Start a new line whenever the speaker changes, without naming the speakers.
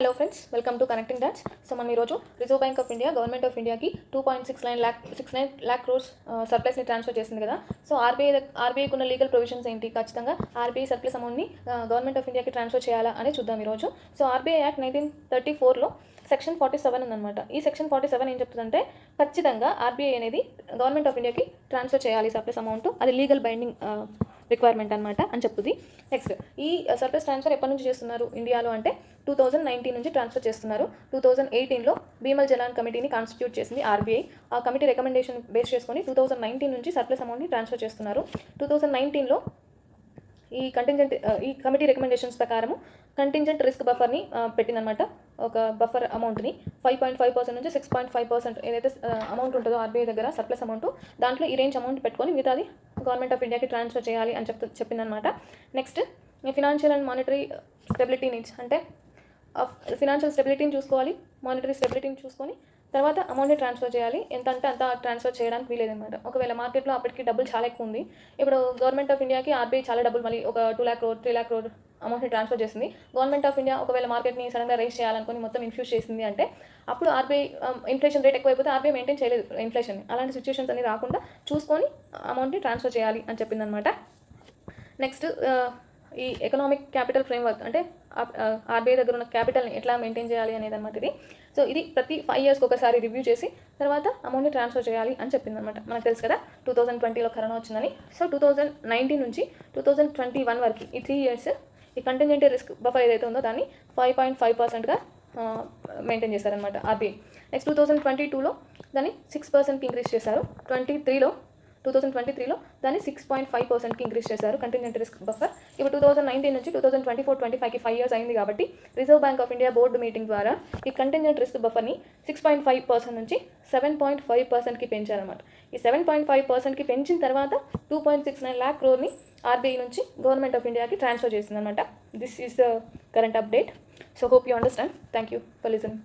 Hello friends, welcome to connecting dots. So మనం ఈరోజు reserve bank of India government of ఇండియాకి 2.69 lakh crores సర్ప్లస్ని transfer చేసింది కదా. సో ఆర్బీఐకి ఉన్న లీగల్ ప్రొవిజన్స్ ఏంటి, ఖచ్చితంగా ఆర్బీఐ సర్ప్లస్ అమౌంట్ని గవర్నమెంట్ ఆఫ్ ఇండియాకి ట్రాన్స్ఫర్ చేయాలా అని చూద్దాం ఈరోజు. సో ఆర్బీఐ యాక్ట్ 1934లో సెక్షన్ 47 ఉందన్నమాట. ఈ సెక్షన్ 47 ఏం చెప్తుందంటే ఖచ్చితంగా ఆర్బీఐ అనేది గవర్నమెంట్ ఆఫ్ ఇండియాకి ట్రాన్స్ఫర్ చేయాలి సర్ప్లస్ అమౌంట్, అది లీగల్ బైండింగ్ రిక్వైర్మెంట్ అనమాట అని చెప్తుంది. నెక్స్ట్, ఈ సర్ప్లస్ ట్రాన్స్ఫర్ ఎప్పటి నుంచి చేస్తున్నారు ఇండియాలో అంటే 2019 నుంచి ట్రాన్స్ఫర్ చేస్తున్నారు. 2018లో భీమల్ జలాన్ కమిటీని కాన్స్టిట్యూట్ చేసింది ఆర్బీఐ. ఆ కమిటీ రికమెండేషన్ బేస్ చేసుకొని 2019 నుంచి సర్ప్లస్ అమౌంట్ని ట్రాన్స్ఫర్ చేస్తున్నారు. 2019లో ఈ కమిటీ రికమెండేషన్స్ ప్రకారము కంటింజెంట్ రిస్క్ బఫర్ని పెట్టిందనమాట. ఒక బఫర్ అమౌంట్ని 5.5% నుంచి 6.5% ఏదైతే అమౌంట్ ఉంటుందో ఆర్బీఐ దగ్గర సర్ప్లస్ అమౌంట్, దాంట్లో ఈ రేంజ్ అమౌంట్ పెట్టుకొని మిగతాది గవర్నమెంట్ ఆఫ్ ఇండియాకి ట్రాన్స్ఫర్ చేయాలి అని చెప్పిందనమాట. Next, financial and monetary stability needs అంటే ఫినాన్షియల్ స్టెబిలిటీని చూసుకోవాలి, మానిటరీ స్టెబిలిటీని చూసుకొని తర్వాత అమౌంట్ని ట్రాన్స్ఫర్ చేయాలి. ఎంత అంటే అంత ట్రాన్స్ఫర్ చేయడానికి వీలేదన్నమాట. ఒకవేళ మార్కెట్లో అప్పటికి డబ్బులు చాలా ఎక్కువ ఉంది, ఇప్పుడు గవర్నమెంట్ ఆఫ్ ఇండియాకి ఆర్బీఐ చాలా డబ్బులు మళ్ళీ ఒక 2 lakh crore 3 lakh crore అమౌంట్ని ట్రాన్స్ఫర్ చేసింది. గవర్నమెంట్ ఆఫ్ ఇండియా ఒకవేళ మార్కెట్ని సడన్గా రైజ్ చేయాలనుకుని మొత్తం ఇన్ఫ్యూజ్ చేసింది అంటే అప్పుడు ఆర్బీఐ ఇన్ఫ్లేషన్ రేట్ ఎక్కువైపోతే ఆర్బీఐ మెయింటైన్ చేయలేదు ఇన్ఫ్లేషన్. అలాంటి సిచ్యువేషన్స్ అన్ని రాకుండా చూసుకొని అమౌంట్ని ట్రాన్స్ఫర్ చేయాలి అని చెప్పిందనమాట. నెక్స్ట్, ఈ ఎకనామిక్ క్యాపిటల్ ఫ్రేమ్వర్క్ అంటే ఆర్బీఐ దగ్గర ఉన్న క్యాపిటల్ని ఎట్లా మెయింటైన్ చేయాలి అనేది అనమాట ఇది. సో ఇది ప్రతి 5 yearsకి ఒకసారి రివ్యూ చేసి తర్వాత అమౌంట్ని ట్రాన్స్ఫర్ చేయాలి అని చెప్పిందనమాట. మనకు తెలుసు కదా 2020లో కరోనా వచ్చిందని. సో 2019 నుంచి 2021 వరకు ఈ 3 years ఈ కంటింజెంట్ రిస్క్ బఫర్ ఏదైతే ఉందో దాన్ని 5.5%గా మెయింటైన్ చేశారనమాట ఆర్బీఐ. నెక్స్ట్ 2022లో దాన్ని 6%కి ఇంక్రీజ్ చేశారు. 2023లో దాన్ని 6.5%కి ఇంక్రీజ్ చేశారు కంటింజెంట్ రిస్క్ బఫర్. ఇప్పుడు 2019 నుంచి 2024-25కి 5 years అయింది కాబట్టి reserve bank of India board meeting ద్వారా ఈ కంటింజెంట్ రిస్క్ బఫర్ని 6.5% నుంచి 7.5%కి పెంచారన్నమాట. ఈ 7.5%కి పెంచిన తర్వాత 2.69 lakh crore ఆర్బీఐ నుంచి గవర్నమెంట్ ఆఫ్ ఇండియాకి ట్రాన్స్ఫర్ చేసిందనమాట. This is the current update. So hope you understand. Thank you for listening.